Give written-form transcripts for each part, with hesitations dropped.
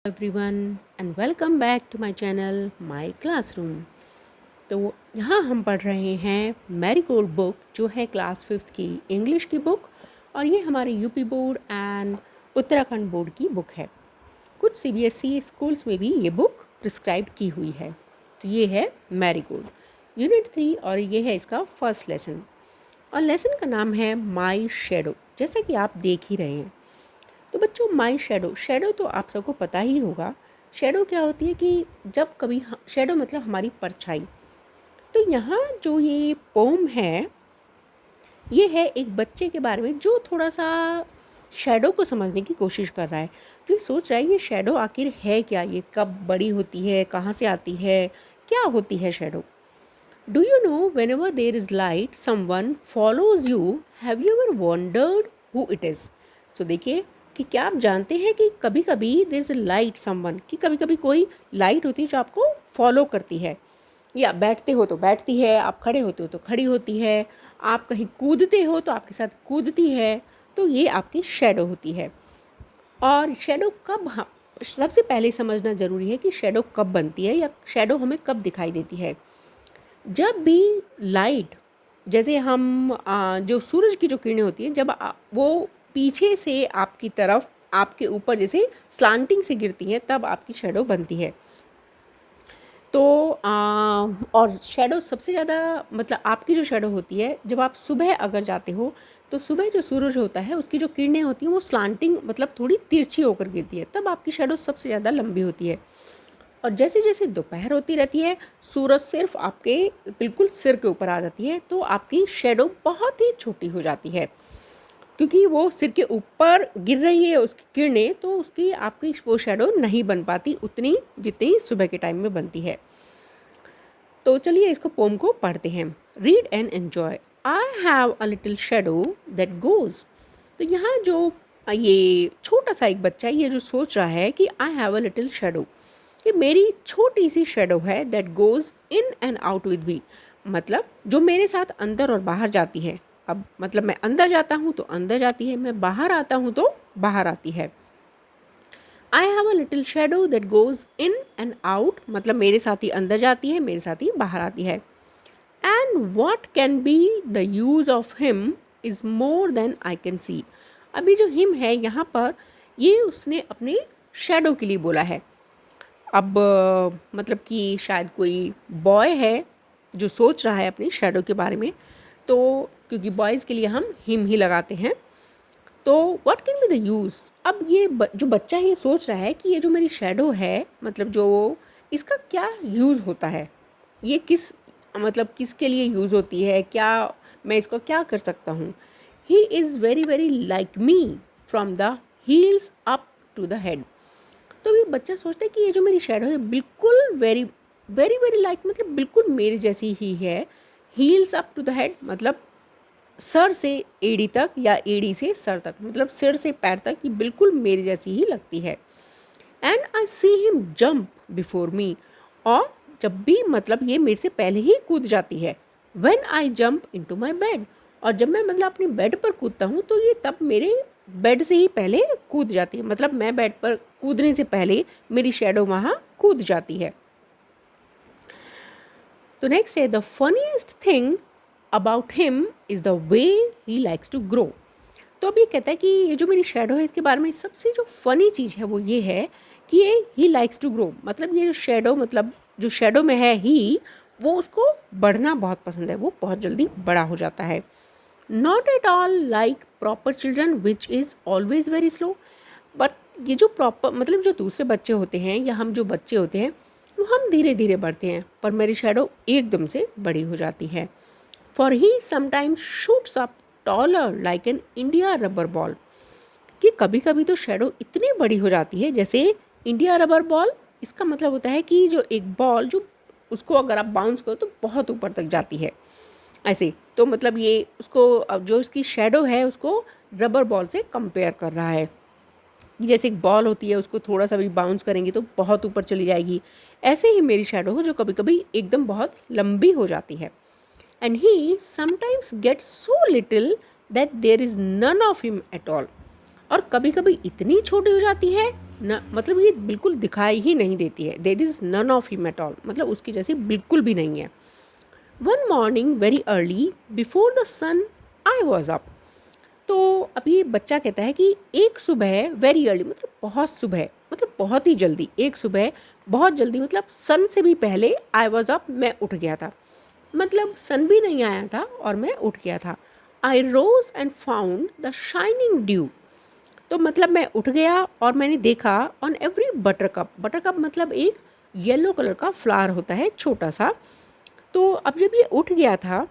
Everyone and welcome back to my channel my classroom. तो यहाँ हम पढ़ रहे हैं मैरीगोल्ड बुक, जो है क्लास 5th की इंग्लिश की बुक, और ये हमारे UP board and Uttarakhand board की बुक है। कुछ सीबीएसई स्कूल्स में भी ये बुक प्रिस्क्राइब की हुई है। तो ये है मैरीगोल्ड यूनिट 3 और ये है इसका फर्स्ट लेसन, और लेसन का नाम है माई शैडो, जैसा कि आप देख ही रहे हैं। तो बच्चों, माई शैडो तो आप सबको पता ही होगा। शैडो क्या होती है कि जब कभी शैडो मतलब हमारी परछाई। तो यहाँ जो ये पोम है, ये है एक बच्चे के बारे में जो थोड़ा सा शैडो को समझने की कोशिश कर रहा है, जो सोच रहा है ये शैडो आखिर है क्या, ये कब बड़ी होती है, कहाँ से आती है, क्या होती है shadow. Do you know whenever there is light someone follows you, have you ever wondered who it is. So देखिए कि क्या आप जानते हैं कि कभी कभी देर इज़ लाइट समवन, कि कभी कभी कोई लाइट होती है जो आपको फॉलो करती है, या बैठते हो तो बैठती है, आप खड़े होते हो तो खड़ी होती है, आप कहीं कूदते हो तो आपके साथ कूदती है। तो ये आपकी शैडो होती है। और शैडो कब, सबसे पहले समझना ज़रूरी है कि शैडो कब बनती है या शैडो हमें कब दिखाई देती है। जब भी लाइट, जैसे हम जो सूरज की जो किरणें होती हैं, जब वो पीछे से आपकी तरफ, आपके ऊपर जैसे स्लांटिंग से गिरती हैं, तब आपकी शैडो बनती है। तो और शैडो सबसे ज़्यादा, मतलब आपकी जो शैडो होती है, जब आप सुबह अगर जाते हो तो सुबह जो सूरज होता है उसकी जो किरणें होती हैं वो स्लांटिंग मतलब थोड़ी तिरछी होकर गिरती है, तब आपकी शैडो सबसे ज़्यादा लंबी होती है। और जैसे जैसे दोपहर होती रहती है, सूरज सिर्फ आपके बिल्कुल सिर के ऊपर आ जाती है, तो आपकी शैडो बहुत ही छोटी हो जाती है, क्योंकि वो सिर के ऊपर गिर रही है उसकी किरणें, तो उसकी आपकी वो शैडो नहीं बन पाती उतनी जितनी सुबह के टाइम में बनती है। तो चलिए इसको पोम को पढ़ते हैं। Read and enjoy. I have a little shadow that goes. तो यहाँ जो ये छोटा सा एक बच्चा है, ये जो सोच रहा है कि I have a little shadow, कि मेरी छोटी सी शैडो है, that goes in and out with me, मतलब जो मेरे साथ अंदर और बाहर जाती है। अब मतलब मैं अंदर जाता हूँ तो अंदर जाती है, मैं बाहर आता हूँ तो बाहर आती है। I have a little shadow that goes in and out, मतलब मेरे साथ ही अंदर जाती है, मेरे साथ ही बाहर आती है। And what can be the use of him is more than I can see. अभी जो हिम है यहाँ पर, ये उसने अपने शैडो के लिए बोला है। अब मतलब कि शायद कोई बॉय है जो सोच रहा है अपनी शैडो के बारे में, तो क्योंकि बॉयज़ के लिए हम हिम ही लगाते हैं। तो what can be the use. अब ये जो बच्चा है ये सोच रहा है कि ये जो मेरी शैडो है, मतलब जो इसका क्या यूज़ होता है, ये किस मतलब किसके लिए यूज़ होती है, क्या मैं इसको क्या कर सकता हूँ। He is very very like me from the heels up to the head. तो ये बच्चा सोचता है कि ये जो मेरी शैडो है बिल्कुल वेरी वेरी वेरी लाइक, मतलब बिल्कुल मेरी जैसी ही है। Heels up to the head मतलब सर से एड़ी तक, या एड़ी से सर तक, मतलब सिर से पैर तक, ये बिल्कुल मेरी जैसी ही लगती है। And I see him jump before me, और जब भी मतलब ये मेरे से पहले ही कूद जाती है। When I jump into my bed, और जब मैं मतलब अपने बेड पर कूदता हूँ तो ये तब मेरे बेड से ही पहले कूद जाती है, मतलब मैं बेड पर कूदने से पहले मेरी शैडो वहाँ कूद जाती है। तो नेक्स्ट है the funniest thing about him is the way he likes to grow. तो अब ये कहता है कि ये जो मेरी शैडो है इसके बारे में सबसे जो फ़नी चीज़ है वो ये है कि ये ही लाइक्स टू ग्रो, मतलब ये जो शैडो, मतलब जो शैडो में है ही, वो उसको बढ़ना बहुत पसंद है, वो बहुत जल्दी बड़ा हो जाता है। Not at all like proper children which is always very slow. But ये जो प्रॉपर मतलब जो दूसरे बच्चे होते हैं या हम जो बच्चे होते हैं, वो हम धीरे धीरे बढ़ते हैं, पर मेरी शैडो एकदम से बड़ी हो जाती है। For he sometimes shoots up taller like an India rubber ball, कि कभी कभी तो शैडो इतनी बड़ी हो जाती है जैसे इंडिया रबर बॉल। इसका मतलब होता है कि जो एक बॉल, जो उसको अगर आप बाउंस करो तो बहुत ऊपर तक जाती है ऐसे। तो मतलब ये उसको, अब जो इसकी शैडो है उसको रबर बॉल से कंपेयर कर रहा है। जैसे एक बॉल होती है, उसको थोड़ा सा भी बाउंस करेंगे तो बहुत ऊपर चली जाएगी, ऐसे ही मेरी शैडो हो जो कभी कभी एकदम बहुत लंबी हो जाती है। And he sometimes get so little that there is none of him at all, और कभी कभी इतनी छोटी हो जाती है न, मतलब ये बिल्कुल दिखाई ही नहीं देती है। There is none of him at all, मतलब उसकी जैसी बिल्कुल भी नहीं है। One morning very early before the sun I was up. तो अब ये बच्चा कहता है कि एक सुबह वेरी अर्ली, मतलब बहुत सुबह, मतलब बहुत ही जल्दी, एक सुबह बहुत जल्दी, मतलब सन से भी पहले आई वॉज अप, मैं उठ गया था। मतलब सन भी नहीं आया था और मैं उठ गया था। I rose and found the shining dew. तो मतलब मैं उठ गया और मैंने देखा ऑन एवरी बटरकप। बटरकप मतलब एक येलो कलर का फ्लावर होता है, छोटा सा। तो अब जब ये उठ गया था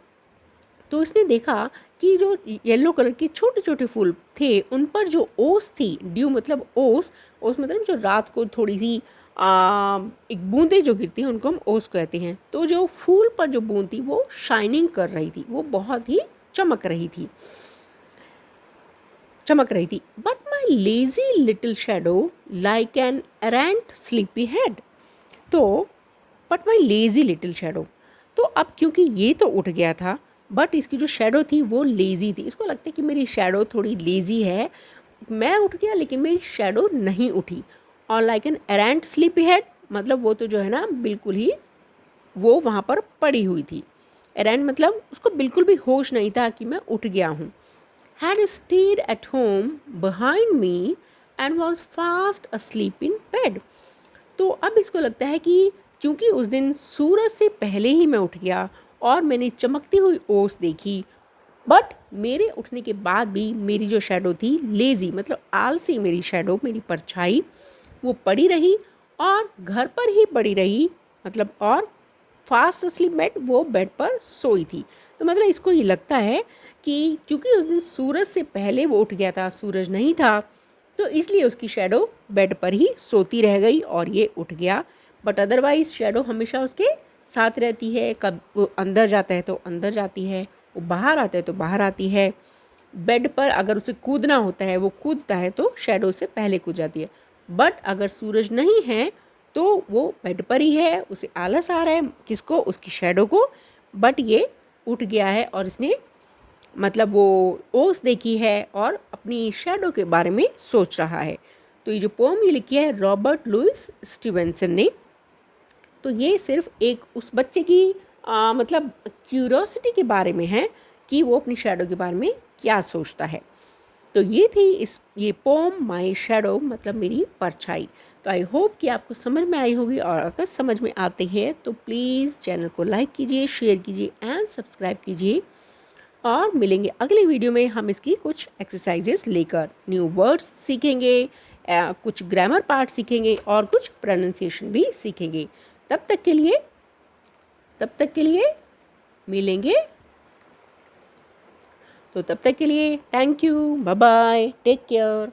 तो इसने देखा कि जो येलो कलर के छोटे छोटे फूल थे उन पर जो ओस थी, ड्यू मतलब ओस, ओस मतलब जो रात को थोड़ी सी एक बूंदें जो गिरती हैं उनको हम ओस कहते हैं। तो जो फूल पर जो बूंद थी वो शाइनिंग कर रही थी, वो बहुत ही चमक रही थी, but my lazy little shadow like an errant sleepy head. तो but my lazy little shadow, तो अब क्योंकि ये तो उठ गया था बट इसकी जो शेडो थी वो लेज़ी थी। इसको लगता है कि मेरी शेडो थोड़ी लेज़ी है, मैं उठ गया लेकिन मेरी शेडो नहीं उठी। और like an errant sleepy head, मतलब वो तो जो है ना बिल्कुल ही वो वहाँ पर पड़ी हुई थी। एरेंट मतलब उसको बिल्कुल भी होश नहीं था कि मैं उठ गया हूँ। had stayed at home behind me and was fast asleep in bed। तो अब इसको लगता है कि क्योंकि उस दिन सूरज से पहले ही मैं उठ गया और मैंने चमकती हुई ओस देखी, बट मेरे उठने के बाद भी मेरी जो शेडो थी लेज़ी, मतलब आलसी मेरी शेडो, मेरी परछाई वो पड़ी रही और घर पर ही पड़ी रही, मतलब और फास्ट असलीप बेड, वो बेड पर सोई थी। तो मतलब इसको ये लगता है कि क्योंकि उस दिन सूरज से पहले वो उठ गया था, सूरज नहीं था, तो इसलिए उसकी शेडो बेड पर ही सोती रह गई और ये उठ गया। बट अदरवाइज शेडो हमेशा उसके साथ रहती है, कब वो अंदर जाता है तो अंदर जाती है, वो बाहर आता है तो बाहर आती है। बेड पर अगर उसे कूदना होता है वो कूदता है तो शेडो से पहले कूद जाती है। बट अगर सूरज नहीं है तो वो बेड पर ही है, उसे आलस आ रहा है, किसको, उसकी शेडो को। बट ये उठ गया है और इसने मतलब वो ओस देखी है और अपनी शेडो के बारे में सोच रहा है। तो ये जो पोम ये लिखी है रॉबर्ट लुइस स्टीवेंसन ने, तो ये सिर्फ एक उस बच्चे की मतलब क्यूरोसिटी के बारे में है कि वो अपनी शेडो के बारे में क्या सोचता है। तो ये थी ये पोम माई शेडो, मतलब मेरी परछाई। तो आई होप कि आपको समझ में आई होगी, और अगर समझ में आते हैं तो प्लीज़ चैनल को लाइक कीजिए, शेयर कीजिए एंड सब्सक्राइब कीजिए। और मिलेंगे अगली वीडियो में, हम इसकी कुछ एक्सरसाइजेस लेकर न्यू वर्ड्स सीखेंगे, कुछ ग्रामर पार्ट सीखेंगे और कुछ प्रोनाउंसिएशन भी सीखेंगे। तब तक के लिए मिलेंगे। तो तब तक के लिए thank you, bye bye, take care.